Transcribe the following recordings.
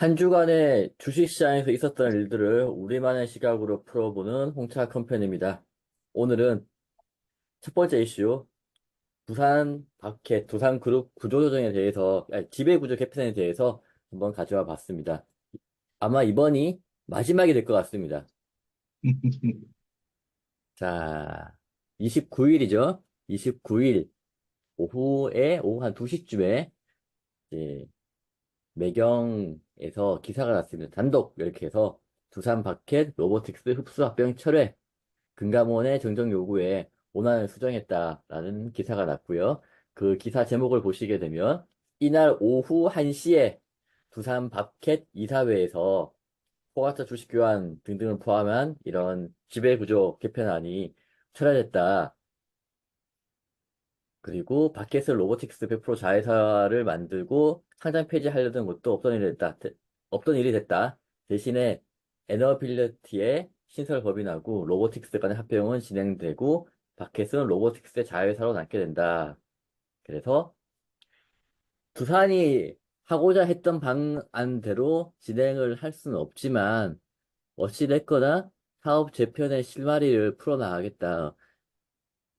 한 주간의 주식시장에서 있었던 일들을 우리만의 시각으로 풀어보는 홍차 컴퍼니입니다. 오늘은 첫 번째 이슈, 두산 바켓, 두산그룹 구조조정에 대해서, 지배구조 개편에 대해서 한번 가져와 봤습니다. 아마 이번이 마지막이 될 것 같습니다. 자, 29일이죠? 29일 오후 한 2시쯤에 매경에서 기사가 났습니다. 단독 이렇게 해서 두산 바켓 로보틱스 흡수 합병 철회 금감원의 정정 요구에 원안을 수정했다라는 기사가 났고요. 그 기사 제목을 보시게 되면 이날 오후 1시에 두산 바켓 이사회에서 포괄자 주식 교환 등등을 포함한 이런 지배구조 개편안이 철회됐다. 그리고 바켓을 로보틱스 100% 자회사를 만들고 상장 폐지하려던 것도 없던 일이 됐다. 대신에 에너빌리티의 신설 법인하고 로보틱스 간의 합병은 진행되고 바켓은 로보틱스의 자회사로 남게 된다. 그래서 두산이 하고자 했던 방안대로 진행을 할 수는 없지만 어찌됐거나 사업 재편의 실마리를 풀어나가겠다.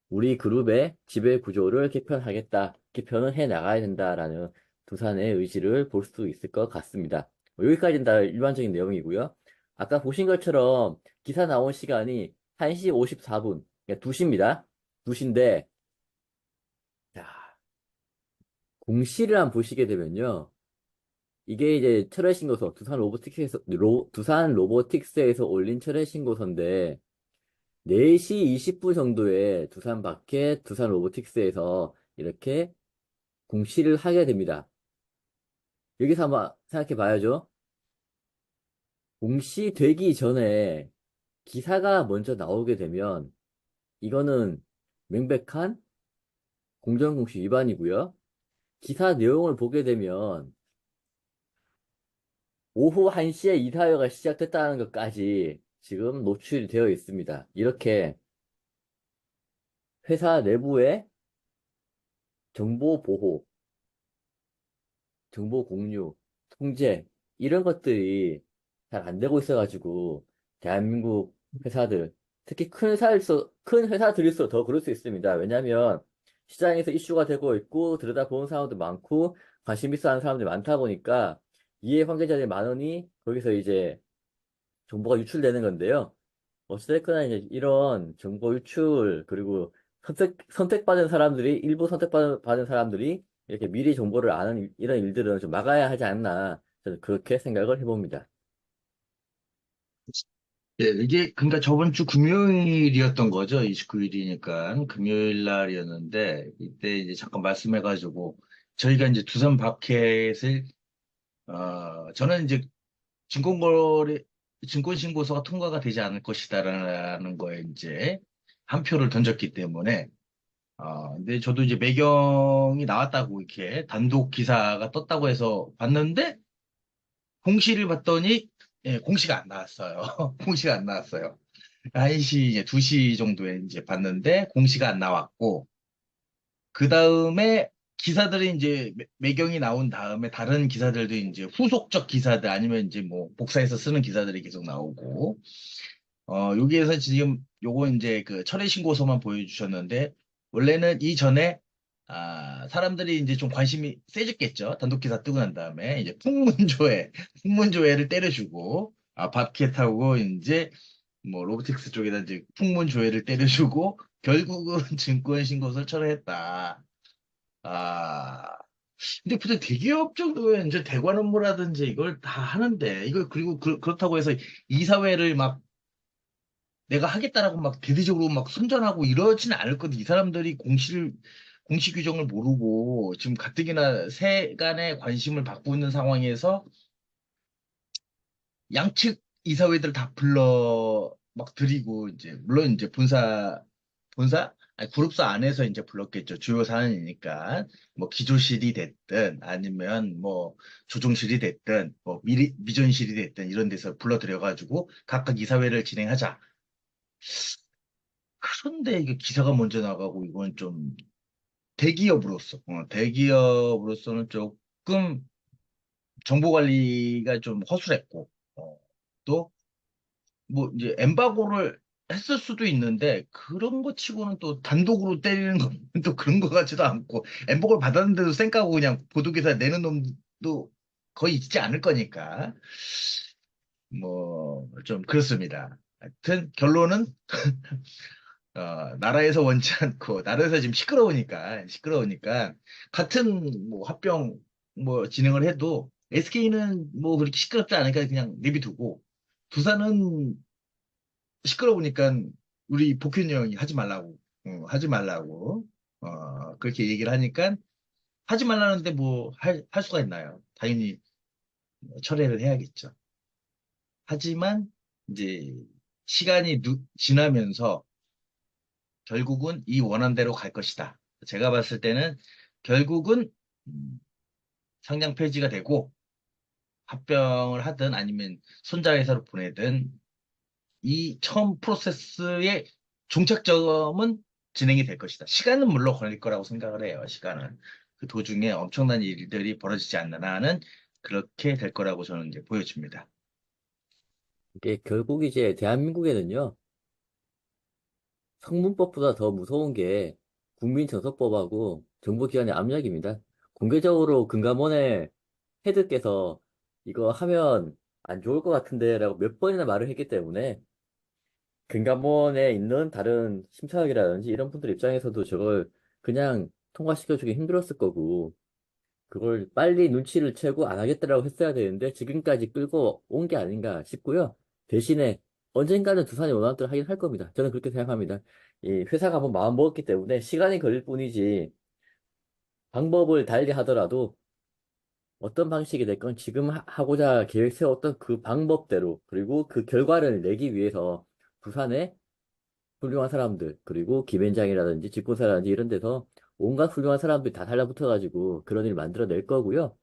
우리 그룹의 지배 구조를 개편하겠다, 개편을 해 나가야 된다라는 두산의 의지를 볼 수 있을 것 같습니다. 여기까지는 다 일반적인 내용이고요. 아까 보신 것처럼 기사 나온 시간이 1시 54분, 그러니까 2시입니다. 2시인데, 자, 공시를 한번 보시게 되면요. 이게 이제 철회 신고서, 두산 로보틱스에서 올린 철회 신고서인데, 4시 20분 정도에 두산 마켓, 두산 로보틱스에서 이렇게 공시를 하게 됩니다. 여기서 한번 생각해 봐야죠. 공시되기 전에 기사가 먼저 나오게 되면 이거는 명백한 공정공시 위반이고요. 기사 내용을 보게 되면 오후 1시에 이사회가 시작됐다는 것까지 지금 노출이 되어 있습니다. 이렇게 회사 내부의 정보 보호, 정보 공유, 통제, 이런 것들이 잘 안 되고 있어가지고, 대한민국 회사들, 특히 큰 회사들일수록 더 그럴 수 있습니다. 왜냐면, 시장에서 이슈가 되고 있고, 들여다보는 사람도 많고, 관심 있어 하는 사람들이 많다 보니까, 이해 관계자들이 많으니, 거기서 이제 정보가 유출되는 건데요. 어찌됐거나 이제 이런 정보 유출, 그리고 선택받은 사람들이, 일부 선택받은 사람들이 이렇게 미리 정보를 아는 이런 일들은 좀 막아야 하지 않나, 저는 그렇게 생각을 해봅니다. 예, 이게, 그러니까 저번 주 금요일이었던 거죠. 29일이니까. 금요일 날이었는데, 이때 이제 잠깐 말씀해가지고, 저희가 이제 두산 마켓을, 저는 이제 증권거래, 증권신고서가 통과가 되지 않을 것이다라는 거에 이제 한 표를 던졌기 때문에, 근데 저도 이제 매경이 나왔다고 이렇게 단독 기사가 떴다고 해서 봤는데, 공시를 봤더니, 예, 공시가 안 나왔어요. 공시가 안 나왔어요. 1시, 이제 2시 정도에 이제 봤는데 공시가 안 나왔고, 그 다음에 기사들이 이제 매경이 나온 다음에 다른 기사들도 이제 후속적 기사들 아니면 이제 뭐 복사해서 쓰는 기사들이 계속 나오고, 여기에서 지금 요거 이제 그 철회 신고서만 보여주셨는데, 원래는 이전에 사람들이 이제 좀 관심이 세졌겠죠. 단독 기사 뜨고 난 다음에 이제 풍문조회를 때려주고, 밥캣하고 이제 뭐 로보틱스 쪽에다 이제 풍문조회를 때려주고 결국은 증권신고서를 철회했다. 아, 근데 보통 대기업 정도면 이제 대관 업무라든지 이걸 다 하는데, 이걸 그리고 그렇다고 해서 이사회를 막 내가 하겠다라고 막 대대적으로 막 선전하고 이러지는 않을 건데, 이 사람들이 공시 규정을 모르고 지금 가뜩이나 세간의 관심을 받고 있는 상황에서 양측 이사회들 다 불러 막 드리고, 이제 물론 이제 아니, 그룹사 안에서 이제 불렀겠죠. 주요 사안이니까 뭐 기조실이 됐든 아니면 뭐 조종실이 됐든 뭐 미전실이 됐든 이런 데서 불러들여가지고 각각 이사회를 진행하자. 그런데 이게 기사가 먼저 나가고, 이건 좀 대기업으로서는 조금 정보 관리가 좀 허술했고, 또, 뭐, 이제, 엠바고를 했을 수도 있는데, 그런 거 치고는 또 단독으로 때리는 건 또 그런 거 같지도 않고, 엠바고를 받았는데도 쌩까고 그냥 보도기사 내는 놈도 거의 있지 않을 거니까, 뭐, 좀 그렇습니다. 하여튼, 결론은, 나라에서 원치 않고, 나라에서 지금 시끄러우니까, 같은 뭐 합병 뭐 진행을 해도, SK는 뭐 그렇게 시끄럽지 않으니까 그냥 내비두고, 두산은 시끄러우니까 우리 복현 형이 하지 말라고, 그렇게 얘기를 하니까, 하지 말라는데 뭐 할 수가 있나요? 당연히 철회를 해야겠죠. 하지만, 이제, 시간이 지나면서, 결국은 이 원안대로 갈 것이다. 제가 봤을 때는 결국은 음, 상장 폐지가 되고 합병을 하든 아니면 손자회사로 보내든 이 처음 프로세스의 종착점은 진행이 될 것이다. 시간은 물론 걸릴 거라고 생각을 해요. 시간은. 그 도중에 엄청난 일들이 벌어지지 않는 한은 그렇게 될 거라고 저는 이제 보여집니다. 이게 결국 이제 대한민국에는요, 성문법보다 더 무서운 게 국민정서법하고 정보기관의 압력입니다. 공개적으로 금감원의 헤드께서 이거 하면 안 좋을 것 같은데 라고 몇 번이나 말을 했기 때문에 금감원에 있는 다른 심사역이라든지 이런 분들 입장에서도 저걸 그냥 통과시켜주기 힘들었을 거고 그걸 빨리 눈치를 채고 안 하겠다라고 했어야 되는데 지금까지 끌고 온 게 아닌가 싶고요. 대신에 언젠가는 두산이 원하는 대로 하긴 할 겁니다. 저는 그렇게 생각합니다. 이 회사가 한번 마음 먹었기 때문에 시간이 걸릴 뿐이지 방법을 달리 하더라도 어떤 방식이 됐건 지금 하고자 계획 세웠던 그 방법대로 그리고 그 결과를 내기 위해서 부산에 훌륭한 사람들 그리고 김앤장이라든지 집고사라든지 이런 데서 온갖 훌륭한 사람들이 다 달라붙어가지고 그런 일 만들어낼 거고요.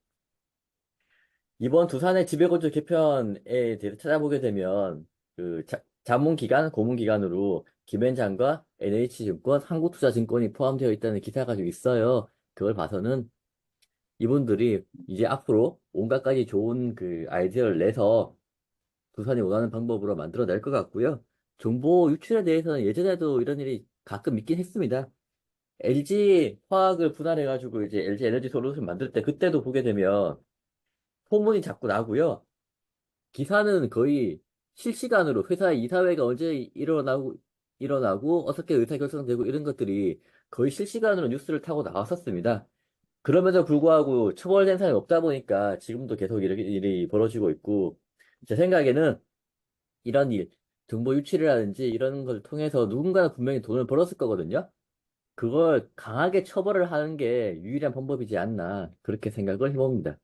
이번 두산의 지배구조 개편에 대해서 찾아보게 되면 그 자문기관, 고문기관으로 김앤장과 NH증권, 한국투자증권이 포함되어 있다는 기사가 좀 있어요. 그걸 봐서는 이분들이 이제 앞으로 온갖 가지 좋은 그 아이디어를 내서 두산이 원하는 방법으로 만들어낼 것 같고요. 정보 유출에 대해서는 예전에도 이런 일이 가끔 있긴 했습니다. LG 화학을 분할해가지고 이제 LG 에너지 솔루션 만들 때 그때도 보게 되면 소문이 자꾸 나고요. 기사는 거의 실시간으로 회사의 이사회가 언제 일어나고 어떻게 의사결정되고 이런 것들이 거의 실시간으로 뉴스를 타고 나왔었습니다. 그럼에도 불구하고 처벌된 사람이 없다 보니까 지금도 계속 이렇게 일이 벌어지고 있고, 제 생각에는 이런 일, 정보 유출이라든지 이런 걸 통해서 누군가는 분명히 돈을 벌었을 거거든요. 그걸 강하게 처벌을 하는 게 유일한 방법이지 않나, 그렇게 생각을 해봅니다.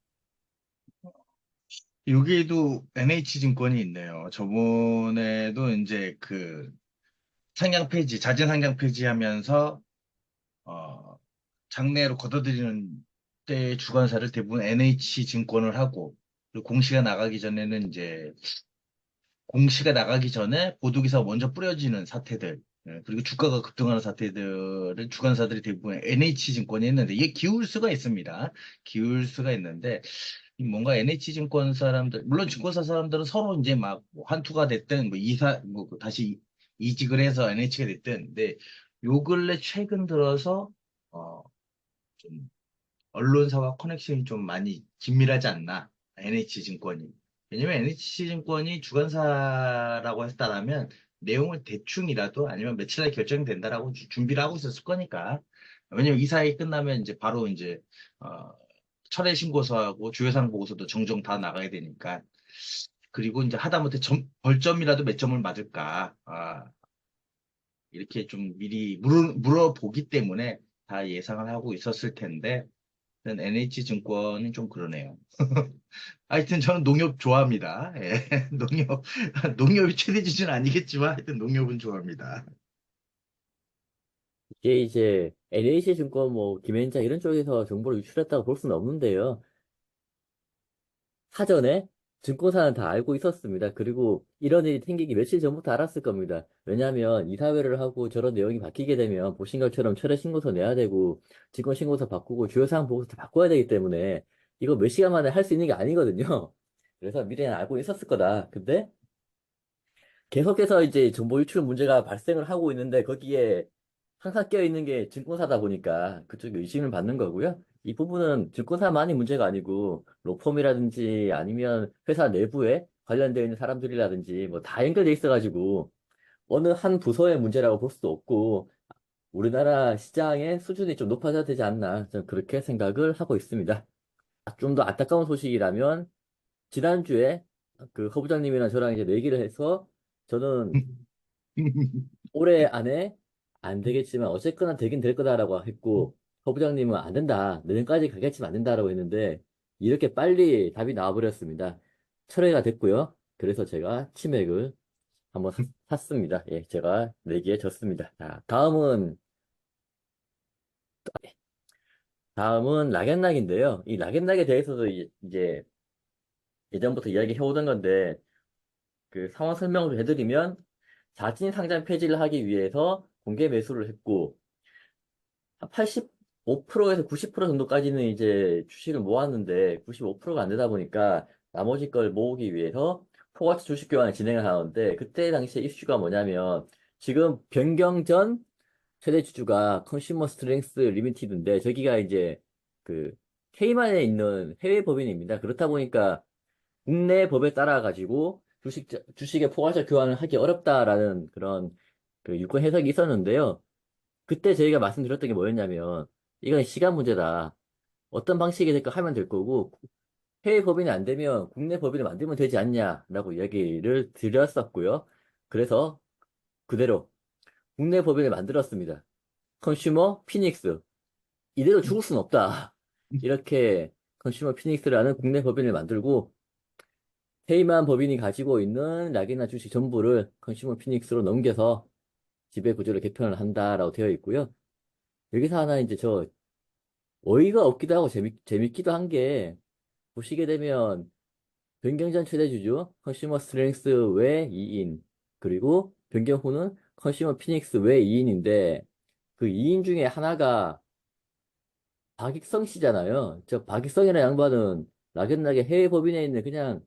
여기에도 NH증권이 있네요. 저번에도 이제 그 자진 상장 폐지하면서 어, 장내로 걷어들이는 때 주관사를 대부분 NH증권을 하고, 그리고 공시가 나가기 전에 보도기사 먼저 뿌려지는 사태들, 그리고 주가가 급등하는 사태들을 주관사들이 대부분 NH증권이 했는데, 이게 기울 수가 있습니다. 기울 수가 있는데, 이 뭔가 NH증권 사람들, 물론 증권사 사람들은 서로 이제 막뭐 환투가 됐든, 다시 이직을 해서 NH가 됐든, 근데 요 근래 최근 들어서, 어, 좀 언론사와 커넥션이 좀 많이 긴밀하지 않나, NH증권이. 왜냐면 NH증권이 주관사라고 했다라면 내용을 대충이라도 아니면 며칠 내에 결정된다라고 준비를 하고 있었을 거니까. 왜냐면 이 사이 끝나면 이제 바로 이제, 어, 철회 신고서하고 주회상 보고서도 정정 다 나가야 되니까. 그리고 이제 하다못해 벌점이라도 몇 점을 맞을까. 이렇게 좀 미리 물어보기 때문에 다 예상을 하고 있었을 텐데, NH증권은 좀 그러네요. 하여튼 저는 농협 좋아합니다. 예, 농협이 최대 지수는 아니겠지만 하여튼 농협은 좋아합니다. 이게 이제 NH증권 뭐 김앤장 이런 쪽에서 정보를 유출했다고 볼 수는 없는데요. 사전에 증권사는 다 알고 있었습니다. 그리고 이런 일이 생기기 며칠 전부터 알았을 겁니다. 왜냐하면 이사회를 하고 저런 내용이 바뀌게 되면 보신 것처럼 철회 신고서 내야 되고 증권 신고서 바꾸고 주요사항 보고서 다 바꿔야 되기 때문에 이거 몇 시간 만에 할 수 있는 게 아니거든요. 그래서 미래는 알고 있었을 거다. 근데 계속해서 이제 정보 유출 문제가 발생을 하고 있는데 거기에 항상 껴 있는 게 증권사다 보니까 그쪽에 의심을 받는 거고요. 이 부분은 증권사만이 문제가 아니고 로펌이라든지 아니면 회사 내부에 관련되어 있는 사람들이라든지 뭐 다 연결돼 있어가지고 어느 한 부서의 문제라고 볼 수도 없고 우리나라 시장의 수준이 좀 높아져야 되지 않나 저는 그렇게 생각을 하고 있습니다. 좀 더 안타까운 소식이라면 지난주에 그 허부장님이랑 저랑 이제 내기를 해서 저는 올해 안에 안 되겠지만 어쨌거나 되긴 될 거다라고 했고 허 부장님은 안 된다. 내년까지 가겠지만 안 된다라고 했는데 이렇게 빨리 답이 나와버렸습니다. 철회가 됐고요. 그래서 제가 치맥을 한번 샀습니다. 예, 제가 내기에 졌습니다. 자, 다음은 락앤락인데요. 이 락앤락에 대해서도 이제 예전부터 이야기해오던 건데 그 상황 설명을 해드리면 자진 상장 폐지를 하기 위해서 공개 매수를 했고 한 85%에서 90% 정도까지는 이제 주식을 모았는데 95%가 안 되다 보니까 나머지 걸 모으기 위해서 포괄 주식 교환을 진행을 하는데 그때 당시에 이슈가 뭐냐면 지금 변경 전 최대 주주가 컨슈머 스트렝스 리미티드인데 저기가 이제 그 케이만에 있는 해외 법인입니다. 그렇다 보니까 국내 법에 따라 가지고 주식의 포괄적 교환을 하기 어렵다라는 그런 그 유권 해석이 있었는데요. 그때 저희가 말씀드렸던 게 뭐였냐면, 이건 시간 문제다. 어떤 방식이 될까 하면 될 거고, 해외 법인이 안 되면 국내 법인을 만들면 되지 않냐라고 이야기를 드렸었고요. 그래서 그대로 국내 법인을 만들었습니다. 컨슈머 피닉스. 이대로 죽을 수는 없다. 이렇게 컨슈머 피닉스라는 국내 법인을 만들고, 해외만 법인이 가지고 있는 락이나 주식 전부를 컨슈머 피닉스로 넘겨서 지배 구조를 개편을 한다라고 되어 있고요. 여기서 하나 이제 저 어이가 없기도 하고 재밌기도 한 게, 보시게 되면, 변경전 최대주주, 컨슈머 스트렝스 외 2인, 그리고 변경 후는 컨슈머 피닉스 외 2인인데, 그 2인 중에 하나가 박익성 씨잖아요. 저 박익성이라는 양반은 락연락의 해외 법인에 있는 그냥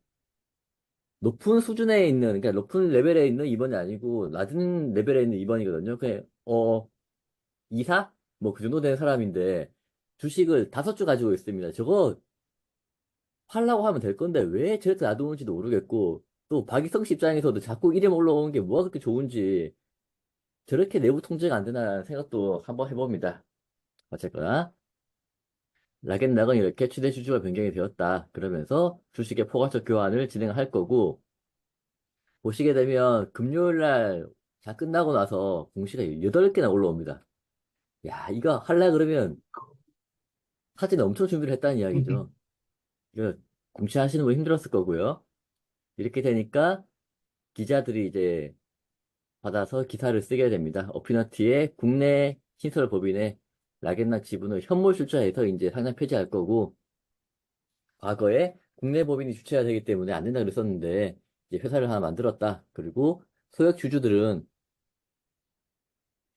높은 수준에 있는, 그러니까 높은 레벨에 있는 임원이 아니고, 낮은 레벨에 있는 임원이거든요. 그냥, 이사? 뭐 그 정도 된 사람인데, 주식을 5주 가지고 있습니다. 저거 하려고 하면 될 건데 왜 저렇게 놔두는지도 모르겠고 또 박이성 씨 입장에서도 자꾸 이름 올라오는 게 뭐가 그렇게 좋은지 저렇게 내부 통제가 안 되나라는 생각도 한번 해봅니다. 어쨌거나 락앤락은 이렇게 최대 주주가 변경이 되었다. 그러면서 주식의 포괄적 교환을 진행할 거고 보시게 되면 금요일 날 장 끝나고 나서 공시가 8개나 올라옵니다. 야, 이거 할라 그러면 사진 엄청 준비를 했다는 이야기죠. 이거 공시하시는 분 힘들었을 거고요. 이렇게 되니까 기자들이 이제 받아서 기사를 쓰게 됩니다. 어피너티의 국내 신설 법인의 락앤락 지분을 현물 출자해서 이제 상장 폐지할 거고, 과거에 국내 법인이 주체가 되기 때문에 안 된다 그랬었는데, 이제 회사를 하나 만들었다. 그리고 소액 주주들은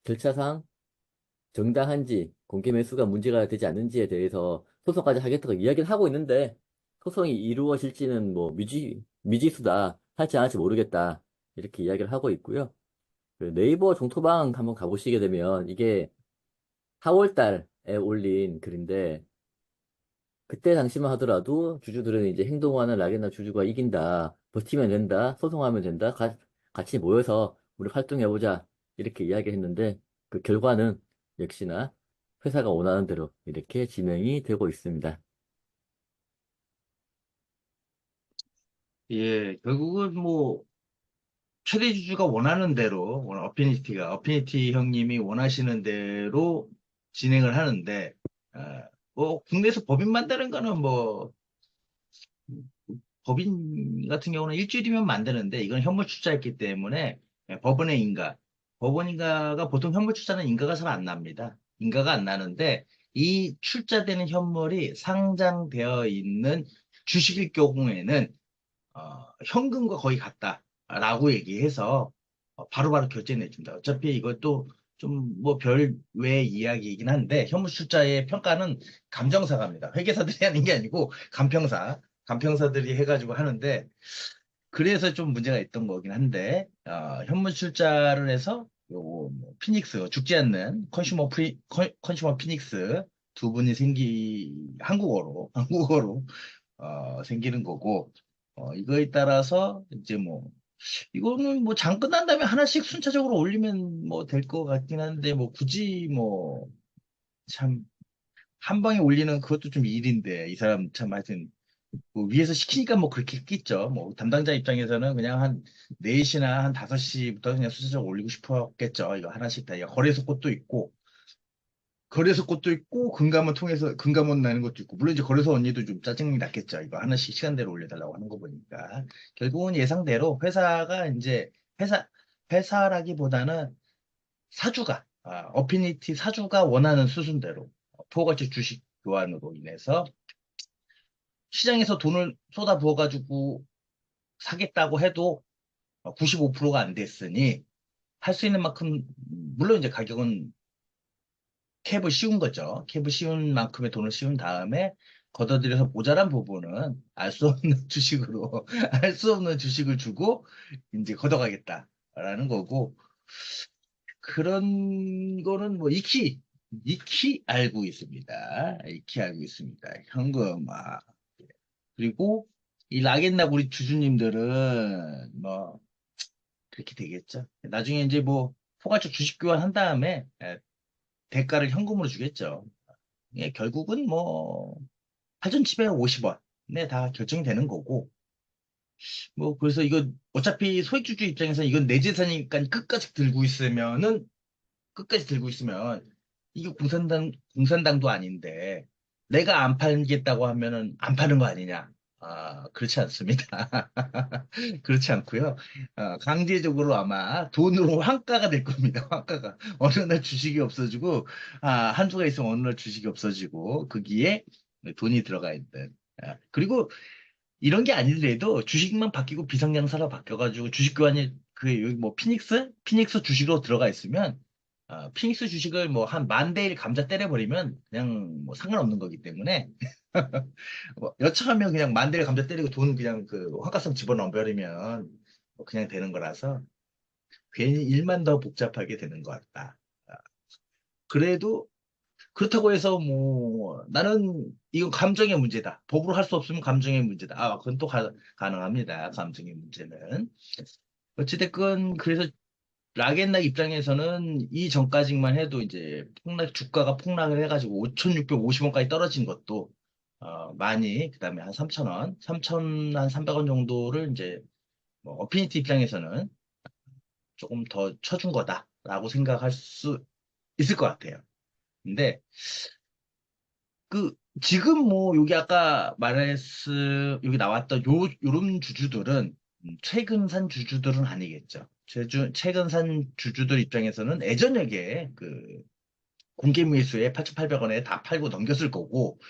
절차상 정당한지, 공개 매수가 문제가 되지 않는지에 대해서 소송까지 하겠다고 이야기를 하고 있는데, 소송이 이루어질지는 뭐 미지수다. 할지 안 할지 모르겠다. 이렇게 이야기를 하고 있고요. 그 네이버 종토방 한번 가보시게 되면 이게 4월 달에 올린 글인데 그때 당시만 하더라도 주주들은 이제 행동하는 락이나 주주가 이긴다. 버티면 된다. 소송하면 된다. 같이 모여서 우리 활동해보자. 이렇게 이야기했는데 그 결과는 역시나 회사가 원하는 대로 이렇게 진행이 되고 있습니다. 예, 결국은 뭐 최대 주주가 원하는 대로 어피니티 형님이 원하시는 대로 진행을 하는데 뭐 국내에서 법인 만드는 거는 뭐 법인 같은 경우는 일주일이면 만드는데 이건 현물 출자했기 때문에 법원의 인가, 법원 인가가 보통 현물 출자는 인가가 잘 안 납니다. 인가가 안 나는데 이 출자되는 현물이 상장되어 있는 주식일 경우에는 현금과 거의 같다라고 얘기해서 바로바로 결제해 줍니다. 어차피 이것도 좀 뭐 별 외 이야기이긴 한데 현무출자의 평가는 감정사갑니다. 회계사들이 하는 게 아니고 간평사들이 해가지고 하는데 그래서 좀 문제가 있던 거긴 한데 현무출자를 해서 요거 뭐 피닉스 죽지 않는 컨슈머 피닉스 두 분이 한국어로 생기는 거고 이거에 따라서 이제 뭐 이거는 뭐 장 끝난 다음에 하나씩 순차적으로 올리면 뭐 될 것 같긴 한데 뭐 굳이 뭐 참 한 방에 올리는 그것도 좀 일인데 이 사람 참 하여튼 뭐 위에서 시키니까 뭐 그렇게 했겠죠. 뭐 담당자 입장에서는 그냥 한 4시나 한 5시부터 그냥 순차적으로 올리고 싶었겠죠. 이거 하나씩 다. 거래소 것도 있고 금감원 나는 것도 있고 물론 이제 거래소 언니도 좀 짜증이 났겠죠. 이거 하나씩 시간대로 올려달라고 하는 거 보니까 결국은 예상대로 회사가 이제 회사 회사라기보다는 어피니티 사주가 원하는 수순대로 포괄적 주식 교환으로 인해서 시장에서 돈을 쏟아 부어가지고 사겠다고 해도 95%가 안 됐으니 할 수 있는 만큼 물론 이제 가격은 캡을 씌운 거죠. 캡을 씌운 만큼의 돈을 씌운 다음에 걷어들여서 모자란 부분은 알 수 없는 주식으로 알 수 없는 주식을 주고 이제 걷어가겠다라는 거고 그런 거는 뭐 익히 알고 있습니다. 익히 알고 있습니다. 현금화. 그리고 이 락앤락 우리 주주님들은 뭐 그렇게 되겠죠. 나중에 이제 뭐 포괄적 주식 교환한 다음에 대가를 현금으로 주겠죠. 예, 결국은 뭐 8,750원에 다 결정이 되는 거고 뭐 그래서 이거 어차피 소액주주 입장에서 이건 내 재산이니까 끝까지 들고 있으면 이게 공산당도 아닌데 내가 안 팔겠다고 하면은 안 파는 거 아니냐? 그렇지 않습니다. 그렇지 않고요. 강제적으로 아마 돈으로 환가가 될 겁니다. 환가가 어느 날 주식이 없어지고 한주가 있으면 어느 날 주식이 없어지고 거기에 돈이 들어가 있는. 그리고 이런 게 아니더라도 주식만 바뀌고 비상장사로 바뀌어가지고 주식 교환이 그 여기 뭐 피닉스 주식으로 들어가 있으면 피닉스 주식을 뭐 한 10,000대 1 감자 때려버리면 그냥 뭐 상관없는 거기 때문에 뭐 여차하면 그냥 10,000대 1 감자 때리고 돈 그냥 그 환가성 집어넣어버리면 뭐 그냥 되는 거라서 괜히 일만 더 복잡하게 되는 것 같다. 아, 그래도 그렇다고 해서 뭐 나는 이건 감정의 문제다. 법으로 할 수 없으면 감정의 문제다. 그건 또 가능합니다. 감정의 문제는. 어찌됐건 그래서 락앤락 입장에서는 이 전까지만 해도 이제 주가가 폭락을 해가지고 5,650원까지 떨어진 것도 많이 그다음에 한 3,000원, 3,000, 한 300원 정도를 이제 뭐 어피니티 입장에서는 조금 더 쳐준 거다라고 생각할 수 있을 것 같아요. 근데 그 지금 뭐 여기 아까 여기 나왔던 요런 주주들은 최근 산 주주들은 아니겠죠. 최근 산 주주들 입장에서는 예전에 그 공개 매수에 8,800원에 다 팔고 넘겼을 거고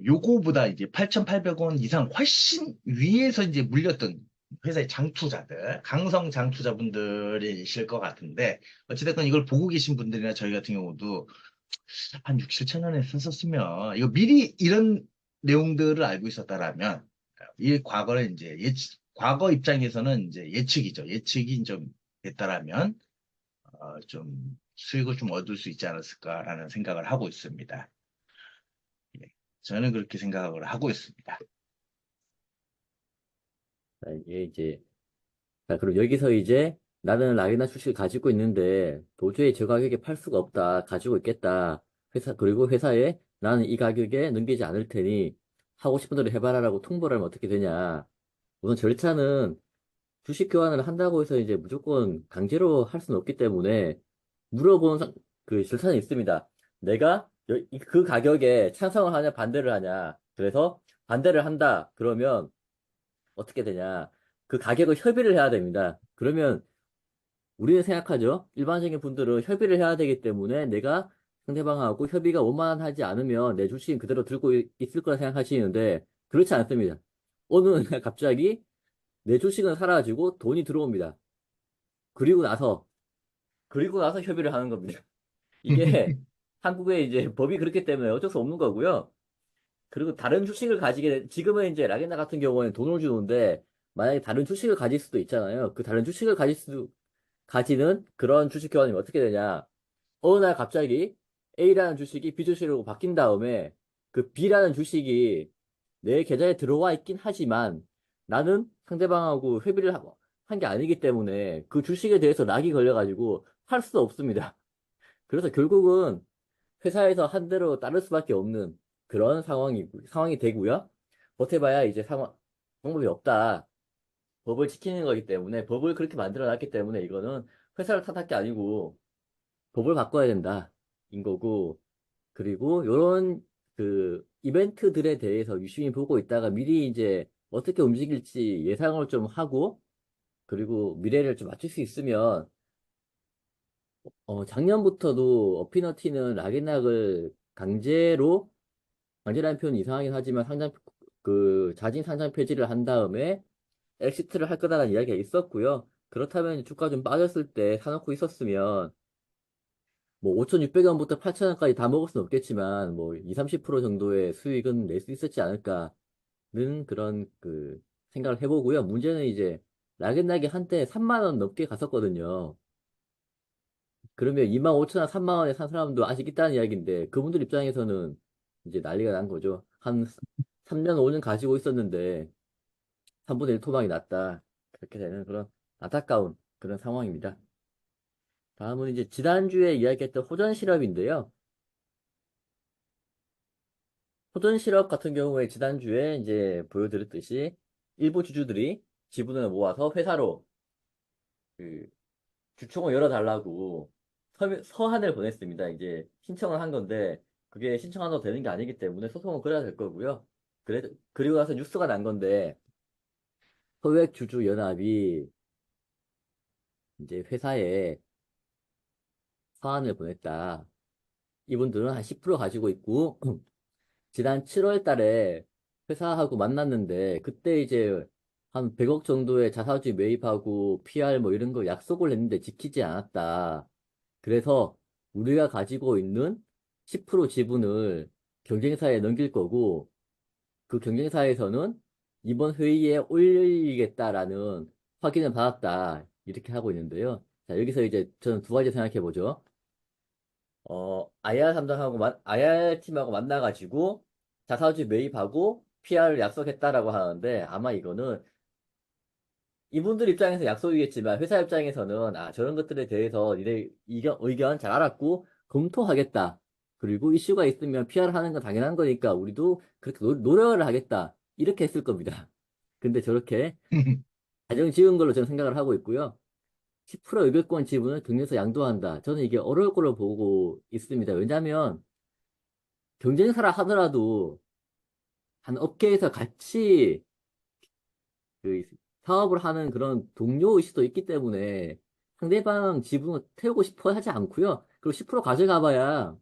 요거보다 이제 8,800원 이상 훨씬 위에서 이제 물렸던 회사의 장투자들, 강성 장투자분들이실 것 같은데 어찌됐건 이걸 보고 계신 분들이나 저희 같은 경우도 한 6, 7천 원에 썼었으면, 이거 미리 이런 내용들을 알고 있었다라면, 이 과거를 이제 과거 입장에서는 이제 예측이 좀 됐다라면, 좀 수익을 좀 얻을 수 있지 않았을까라는 생각을 하고 있습니다. 예, 저는 그렇게 생각을 하고 있습니다. 이게 이제, 자, 그럼 여기서 이제 나는 락이나 주식을 가지고 있는데 도저히 저 가격에 팔 수가 없다. 가지고 있겠다. 그리고 회사에 나는 이 가격에 넘기지 않을 테니 하고 싶은 대로 해봐라라고 통보를 하면 어떻게 되냐. 우선 절차는 주식 교환을 한다고 해서 이제 무조건 강제로 할 수는 없기 때문에 물어보는 그 절차는 있습니다. 내가 그 가격에 찬성을 하냐 반대를 하냐. 그래서 반대를 한다. 그러면 어떻게 되냐. 그 가격을 협의를 해야 됩니다. 그러면 우리는 생각하죠. 일반적인 분들은 협의를 해야 되기 때문에 내가 상대방하고 협의가 원만하지 않으면 내 주식은 그대로 들고 있을 거라 생각하시는데 그렇지 않습니다. 어느 날 갑자기 내 주식은 사라지고 돈이 들어옵니다. 그리고 나서 그리고 나서 협의를 하는 겁니다. 이게 한국의 이제 법이 그렇기 때문에 어쩔 수 없는 거고요. 그리고 다른 주식을 지금은 이제 라겐나 같은 경우에는 돈을 주는데, 만약에 다른 주식을 가질 수도 있잖아요. 그 다른 주식을 가지는 그런 주식 교환이 어떻게 되냐. 어느 날 갑자기 A라는 주식이 B 주식으로 바뀐 다음에 그 B라는 주식이 내 계좌에 들어와 있긴 하지만 나는 상대방하고 회비를 한 게 아니기 때문에 그 주식에 대해서 락이 걸려가지고 팔 수 없습니다. 그래서 결국은 회사에서 한 대로 따를 수밖에 없는 그런 상황이 되고요. 버텨봐야 이제 방법이 없다. 법을 지키는 거기 때문에, 법을 그렇게 만들어 놨기 때문에 이거는 회사를 탓할 게 아니고 법을 바꿔야 된다. 인 거고, 그리고 요런 그 이벤트들에 대해서 유심히 보고 있다가 미리 이제 어떻게 움직일지 예상을 좀 하고, 그리고 미래를 좀 맞출 수 있으면, 작년부터도 어피너티는 락인락을 강제라는 표현이 이상하긴 하지만 자진 상장 폐지를 한 다음에 엑시트를 할 거다라는 이야기가 있었고요. 그렇다면 주가 좀 빠졌을 때 사놓고 있었으면 뭐 5,600원부터 8,000원까지 다 먹을 수는 없겠지만 뭐 2, 30% 정도의 수익은 낼 수 있었지 않을까는 그런 그 생각을 해보고요. 문제는 이제 락앤락이 한때 3만 원 넘게 갔었거든요. 그러면 2만 5천 원, 3만 원에 산 사람도 아직 있다는 이야기인데 그분들 입장에서는 이제 난리가 난 거죠. 한 3년, 5년 가지고 있었는데 3분의 1 토막이 났다. 그렇게 되는 그런 안타까운 그런 상황입니다. 다음은 이제 지난주에 이야기했던 호전 실업인데요. 호전 실업 같은 경우에 지난주에 이제 보여드렸듯이 일부 주주들이 지분을 모아서 회사로 그 주총을 열어달라고 서한을 보냈습니다. 이제 신청을 한 건데 그게 신청한다고 되는 게 아니기 때문에 소송은 그래야 될 거고요. 그리고 나서 뉴스가 난 건데 소액주주연합이 이제 회사에 서한을 보냈다. 이분들은 한 10% 가지고 있고 지난 7월 달에 회사하고 만났는데 그때 이제 한 100억 정도의 자사주 매입하고 PR 뭐 이런 거 약속을 했는데 지키지 않았다. 그래서 우리가 가지고 있는 10% 지분을 경쟁사에 넘길 거고 그 경쟁사에서는 이번 회의에 올리겠다라는 확인을 받았다. 이렇게 하고 있는데요. 자, 여기서 이제 저는 두 가지 생각해 보죠. IR 팀하고 만나가지고 자사주 매입하고 PR을 약속했다라고 하는데 아마 이거는 이분들 입장에서 약속이겠지만 회사 입장에서는 저런 것들에 대해서 니네 의견 잘 알았고 검토하겠다. 그리고 이슈가 있으면 PR 하는 건 당연한 거니까 우리도 그렇게 노력을 하겠다. 이렇게 했을 겁니다. 근데 저렇게 가정 지은 걸로 저는 생각을 하고 있고요. 10% 의결권 지분을 경에서 양도한다. 저는 이게 어려울 걸로 보고 있습니다. 왜냐하면 경쟁사라 하더라도 한 업계에서 같이 그 사업을 하는 그런 동료 의식도 있기 때문에 상대방 지분을 태우고 싶어 하지 않고요. 그리고 10% 가져가봐야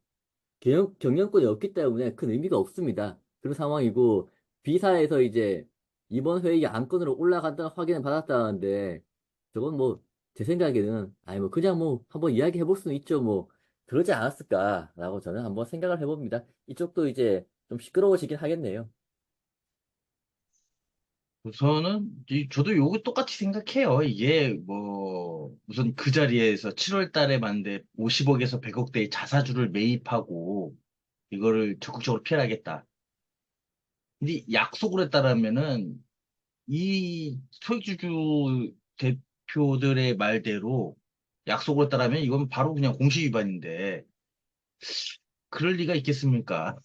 경영권이 없기 때문에 큰 의미가 없습니다. 그런 상황이고 B사에서 이제 이번 회의 안건으로 올라간다는 확인을 받았다는데 저건 뭐 제 생각에는 아니 뭐 그냥 뭐 한번 이야기해 볼 수는 있죠. 뭐 그러지 않았을까라고 저는 한번 생각을 해봅니다. 이쪽도 이제 좀 시끄러워지긴 하겠네요. 우선은 저도 요거 똑같이 생각해요. 이게 뭐 우선 그 자리에서 7월 달에 만데 50억에서 100억대의 자사주를 매입하고 이거를 적극적으로 피할하겠다. 근데 약속을 했다라면은 이 소액주주 대표들의 말대로 약속을 했다라면 이건 바로 그냥 공시 위반인데 그럴 리가 있겠습니까?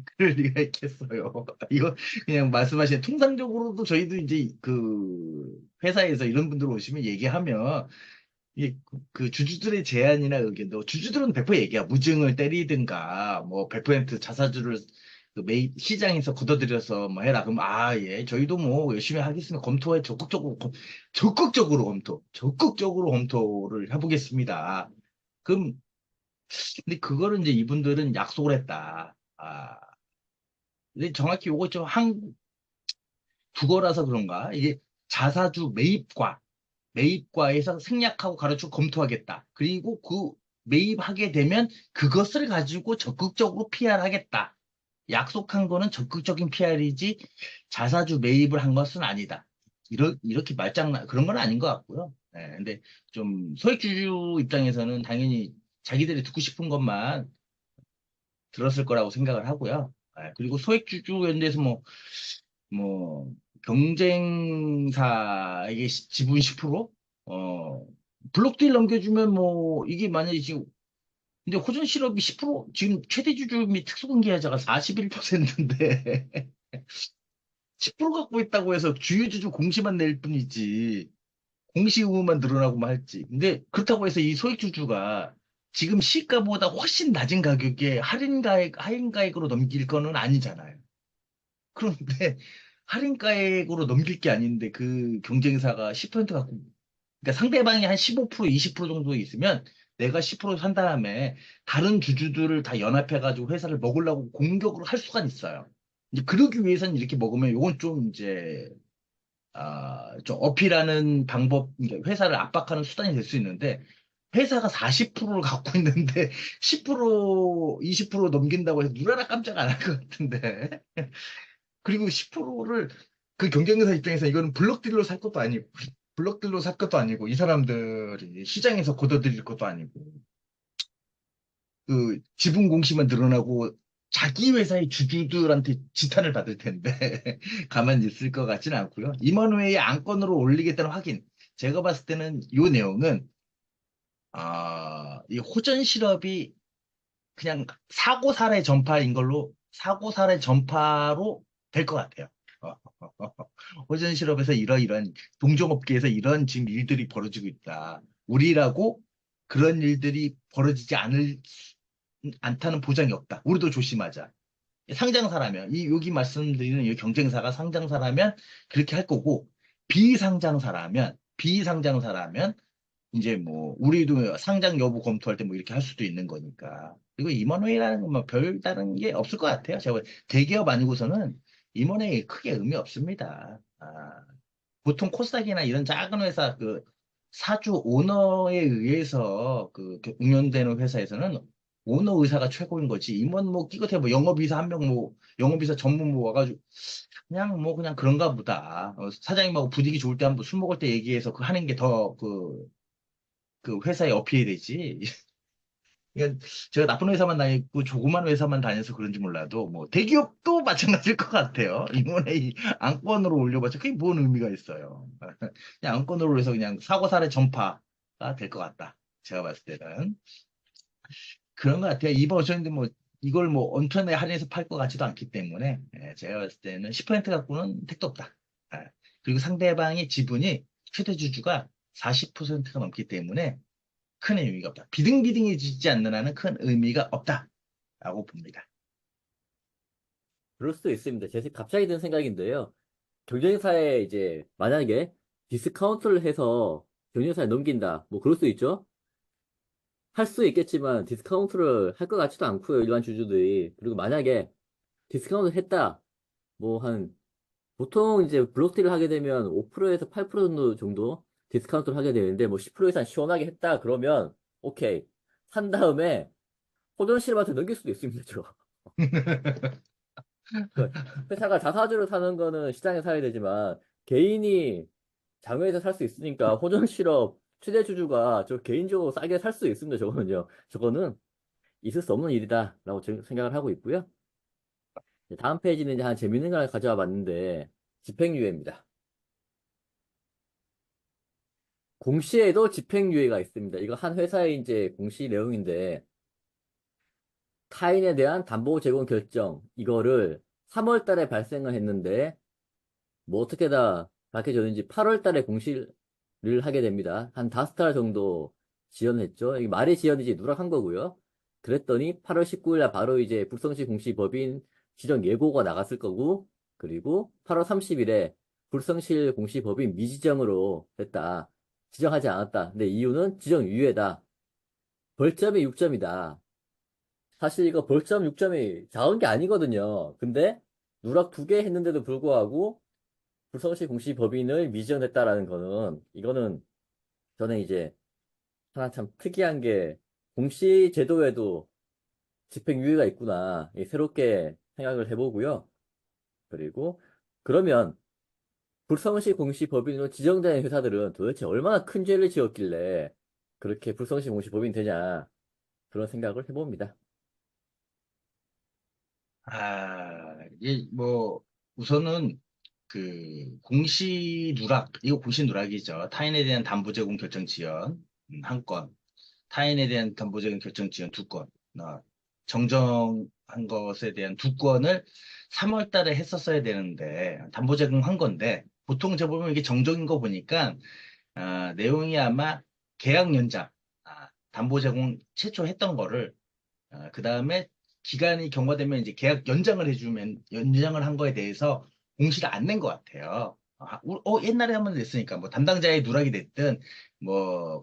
그럴 리가 있겠어요. 이거 그냥 말씀하신 통상적으로도 저희도 이제 그 회사에서 이런 분들 오시면 얘기하면 이게 그 주주들의 제안이나 의견도 주주들은 100% 얘기야. 무증을 때리든가 뭐 100% 자사주를 그 시장에서 걷어들여서 뭐 해라. 그럼 예, 저희도 뭐 열심히 하겠습니다. 검토에 적극적으로 검토를 해보겠습니다. 그럼 근데 그거를 이제 이분들은 약속을 했다. 근데 정확히 요거 좀 국어라서 그런가? 이게 자사주 매입과 매입과에서 생략하고 가로치고 검토하겠다. 그리고 그 매입하게 되면 그것을 가지고 적극적으로 PR하겠다. 약속한 거는 적극적인 PR이지 자사주 매입을 한 것은 아니다. 이렇게 말장난, 그런 건 아닌 것 같고요. 예, 근데 좀 소액주주 입장에서는 당연히 자기들이 듣고 싶은 것만 들었을 거라고 생각을 하고요. 예, 그리고 소액주주 연대에서 뭐, 경쟁사에게 지분 10%? 블록딜 넘겨주면 뭐, 이게 만약에 지금, 근데 호전실업이 10%, 지금 최대 주주 및 특수공개자가 41%인데, 10% 갖고 있다고 해서 주유주주 공시만 낼 뿐이지, 공시 의무만 늘어나고만 할지. 근데 그렇다고 해서 이 소액주주가 지금 시가보다 훨씬 낮은 가격에 할인가액으로 넘길 거는 아니잖아요. 그런데 할인가액으로 넘길 게 아닌데 그 경쟁사가 10% 갖고, 그러니까 상대방이 한 15%, 20% 정도 있으면 내가 10%산 다음에 다른 주주들을 다 연합해가지고 회사를 먹으려고 공격을 할 수가 있어요. 이제 그러기 위해서는 이렇게 먹으면 이건 좀 이제 좀 어필하는 방법, 그러니까 회사를 압박하는 수단이 될 수 있는데 회사가 40%를 갖고 있는데 10%, 20% 넘긴다고 해서 누구나 깜짝 안 할 것 같은데. 그리고 10%를 그 경쟁사 입장에서 이거는 블록딜로 살 것도 아니고, 블록딜로 살 것도 아니고, 이 사람들이 시장에서 걷어들일 것도 아니고, 그 지분 공시만 늘어나고 자기 회사의 주주들한테 지탄을 받을 텐데, 가만히 있을 것 같지는 않고요. 임원회의 안건으로 올리겠다는 확인. 제가 봤을 때는 이 내용은, 이 호전 실업이 그냥 사고 사례 전파인 걸로, 사고 사례 전파로 될 것 같아요. 호전 실업에서 이러이러한 동종업계에서 이런 지금 일들이 벌어지고 있다. 우리라고 그런 일들이 벌어지지 않다는 보장이 없다. 우리도 조심하자. 상장사라면 여기 말씀드리는 이 경쟁사가 상장사라면 그렇게 할 거고 비상장사라면 이제 뭐 우리도 상장 여부 검토할 때 뭐 이렇게 할 수도 있는 거니까. 그리고 임원회의라는 건 뭐 별다른 게 없을 것 같아요. 제가 대기업 아니고서는 임원회의 크게 의미 없습니다. 보통 코스닥이나 이런 작은 회사 그 사주 오너에 의해서 운영되는 회사에서는 오너 의사가 최고인 거지. 임원 뭐 끼고 뭐 영업이사 한 명 뭐 영업이사 전문 뭐 와가지고 그냥 뭐 그냥 그런가 보다. 사장님하고 분위기 좋을 때 한번 술 먹을 때 얘기해서 그 하는 게 더 그 회사에 어필이 되지. 그러니까 제가 나쁜 회사만 다니고 조그만 회사만 다녀서 그런지 몰라도 뭐 대기업도 마찬가지일 것 같아요. 임원회의 안건으로 올려봤자 그게 뭔 의미가 있어요. 그냥 안건으로 올려서 그냥 사고 사례 전파가 될 것 같다. 제가 봤을 때는 그런 것 같아요. 이번 오셨는데 뭐 이걸 뭐 온천에 할인해서 팔 것 같지도 않기 때문에 제가 봤을 때는 10% 갖고는 택도 없다. 예. 그리고 상대방의 지분이 최대 주주가 40%가 넘기 때문에 큰 의미가 없다. 비등비등해지지 않는 한은 큰 의미가 없다라고 봅니다. 그럴 수도 있습니다. 갑자기 든 생각인데요. 경쟁사에 이제 만약에 디스카운트를 해서 경쟁사에 넘긴다. 뭐 그럴 수 있죠. 할 수 있겠지만 디스카운트를 할 것 같지도 않고요. 일반 주주들이. 그리고 만약에 디스카운트를 했다. 뭐 보통 이제 블록딜을 하게 되면 5%에서 8% 정도 디스카운트를 하게 되는데 뭐 10% 이상 시원하게 했다. 그러면 오케이. 산 다음에 호전실업한테 넘길 수도 있습니다. 그 회사가 자사주로 사는 거는 시장에 사야 되지만 개인이 장외에서 살 수 있으니까 호전 실업 최대 주주가 저 개인적으로 싸게 살 수 있습니다. 저거는요. 저거는 있을 수 없는 일이다라고 저는 생각을 하고 있고요. 이제 다음 페이지는 이제 한 재밌는 걸 가져와 봤는데 집행유예입니다. 공시에도 집행유예가 있습니다. 이거 한 회사의 이제 공시 내용인데 타인에 대한 담보 제공 결정 이거를 3월 달에 발생을 했는데 뭐 어떻게 다 밝혀졌는지 8월 달에 공시를 하게 됩니다. 한 5달 정도 지연했죠. 이게 말이 지연이지 누락한 거고요. 그랬더니 8월 19일 날 바로 이제 불성시 공시 법인 지정 예고가 나갔을 거고, 그리고 8월 30일에 불성실 공시 법인 미지정으로 됐다. 지정하지 않았다. 근데 이유는 지정 유예다. 벌점이 6점이다. 사실 이거 벌점 6점이 작은 게 아니거든요. 근데 누락 2개 했는데도 불구하고 불성시 공시 법인을 미지정했다라는 거는 이거는 저는 이제 하나 참 특이한 게 공시 제도에도 집행유예가 있구나. 새롭게 생각을 해보고요. 그리고 그러면 불성시 공시 법인으로 지정된 회사들은 도대체 얼마나 큰 죄를 지었길래 그렇게 불성시 공시 법인 되냐 그런 생각을 해봅니다. 이게 뭐, 우선은 그 공시 누락, 이거 공시 누락이죠. 타인에 대한 담보 제공 결정 지연, 한 건, 타인에 대한 담보 제공 결정 지연 두 건, 정정한 것에 대한 두 건을 3월 달에 했었어야 되는데, 담보 제공한 건데, 보통 제 보면 이게 정정인 거 보니까, 내용이 아마 계약 연장, 담보 제공 최초 했던 거를 그 다음에 기간이 경과되면 이제 계약 연장을 해주면 연장을 한 거에 대해서 공시를 안 낸 것 같아요. 옛날에 한 번 냈으니까 뭐 담당자의 누락이 됐든 뭐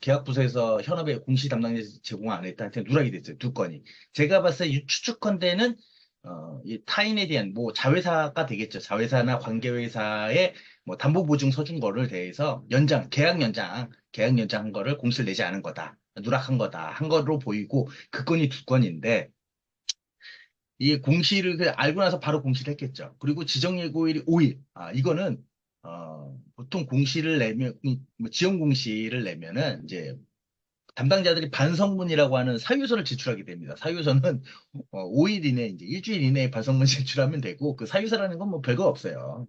계약 부서에서 현업에 공시 담당자 제공 안 했다 하여튼 누락이 됐어요. 두 건이. 제가 봤을 때 추측컨대는 이 타인에 대한 뭐 자회사가 되겠죠. 자회사나 관계회사에 뭐 담보보증 서준 거를 대해서 계약 연장한 거를 공시를 내지 않은 거다. 누락한 거다. 한 거로 보이고 그 건이 두 건인데 이 공시를 알고 나서 바로 공시를 했겠죠. 그리고 지정예고일이 5일. 이거는 보통 공시를 내면 뭐 지연 공시를 내면은 이제 담당자들이 반성문이라고 하는 사유서를 제출하게 됩니다. 사유서는 5일 이내, 이제 일주일 이내에 반성문 제출하면 되고, 그 사유서라는 건 뭐 별거 없어요.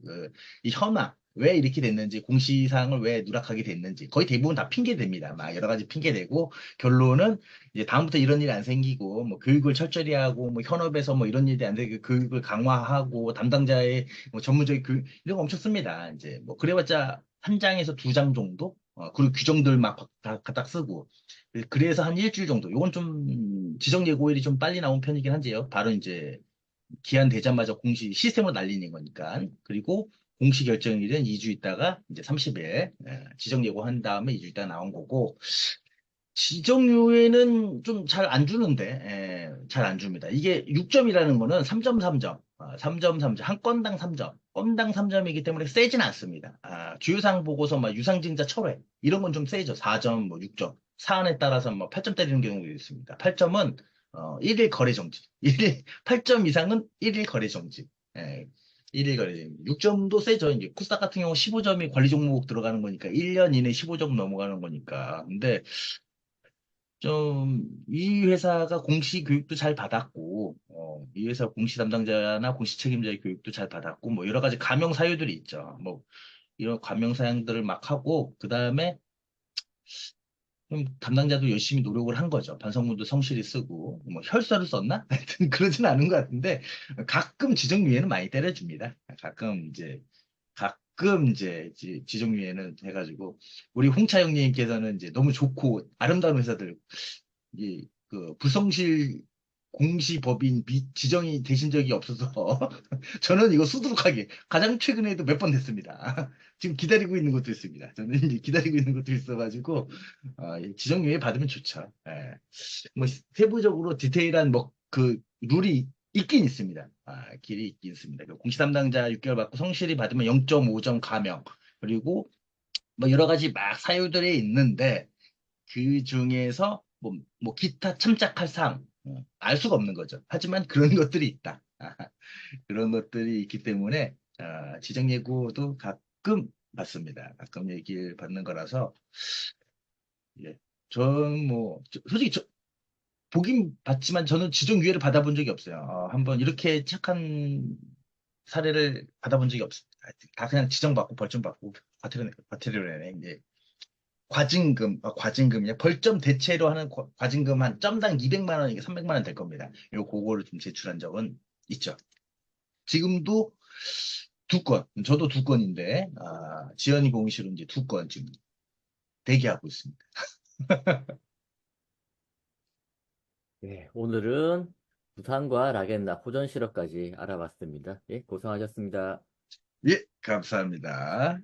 이 현황, 왜 이렇게 됐는지, 공시사항을 왜 누락하게 됐는지, 거의 대부분 다 핑계됩니다. 막 여러 가지 핑계대고, 결론은 이제 다음부터 이런 일이 안 생기고, 뭐 교육을 철저히 하고, 뭐 현업에서 뭐 이런 일이 안 되게 교육을 강화하고, 담당자의 뭐 전문적인 교육, 이런 거 엄청 씁니다. 이제 뭐 그래봤자 한 장에서 두 장 정도? 그리고 규정들 막 갖다 쓰고, 그래서 한 일주일 정도. 이건 좀 지정 예고일이 좀 빨리 나온 편이긴 한데요. 바로 이제 기한 되자마자 공시 시스템으로 날리는 거니까. 그리고 공시 결정일은 2주 있다가 이제 30일 지정 예고한 다음에 2주 있다가 나온 거고 지정유예는 좀 잘 안 주는데 잘 안 줍니다. 이게 6점이라는 거는 3점 3점 3점 3점 한 건당 3점 건당 3점이기 때문에 세진 않습니다. 주유상 보고서 막 유상증자 철회 이런 건 좀 세죠. 4점 뭐 6점 사안에 따라서 뭐 8점 때리는 경우도 있습니다. 8점은 1일 거래 정지 1일 8점 이상은 1일 거래 정지 예, 1일 거래 정지 6점도 세죠. 이제 쿠스닥 같은 경우 15점이 관리 종목 들어가는 거니까 1년 이내 15점 넘어가는 거니까 근데 좀, 이 회사가 공시 교육도 잘 받았고, 이 회사 공시 담당자나 공시 책임자의 교육도 잘 받았고, 뭐, 여러 가지 감형 사유들이 있죠. 뭐, 이런 감형 사항들을 막 하고, 그 다음에 좀 담당자도 열심히 노력을 한 거죠. 반성문도 성실히 쓰고, 뭐, 혈서를 썼나? 하여튼 그러진 않은 것 같은데, 가끔 지정유예는 많이 때려줍니다. 가끔 이제 지정유예는 해가지고, 우리 홍차 형님께서는 이제 너무 좋고 아름다운 회사들 그 불성실 공시법인 지정이 되신 적이 없어서 저는 이거 수두룩하게 가장 최근에도 몇 번 됐습니다. 지금 기다리고 있는 것도 있습니다. 저는 이제 기다리고 있는 것도 있어가지고 지정유예 받으면 좋죠. 예. 뭐 세부적으로 디테일한 뭐 그 룰이 있긴 있습니다. 길이 있긴 있습니다. 그 공시 담당자 6개월 받고 성실히 받으면 0.5점 감형 그리고 뭐 여러 가지 막 사유들이 있는데 그 중에서 뭐 기타 참작할 사항 알 수가 없는 거죠. 하지만 그런 것들이 있다. 그런 것들이 있기 때문에 지정 예고도 가끔 받습니다. 가끔 얘기를 받는 거라서 예. 저는 뭐 솔직히 보긴 봤지만 저는 지정 유예를 받아본 적이 없어요. 한번 이렇게 착한 사례를 받아본 적이 없습니다. 다 그냥 지정받고 벌점 받고 과태료 내네. 이제 과징금이야. 벌점 대체로 하는 과징금 한 점당 200만 원, 이게 300만 원 될 겁니다. 그거를 좀 제출한 적은 있죠. 지금도 두 건, 저도 두 건인데, 지연이 공시로 이제 두 건 지금 대기하고 있습니다. 예, 오늘은 부산과 라겐나 호전 실업까지 알아봤습니다. 예, 고생하셨습니다. 예, 감사합니다.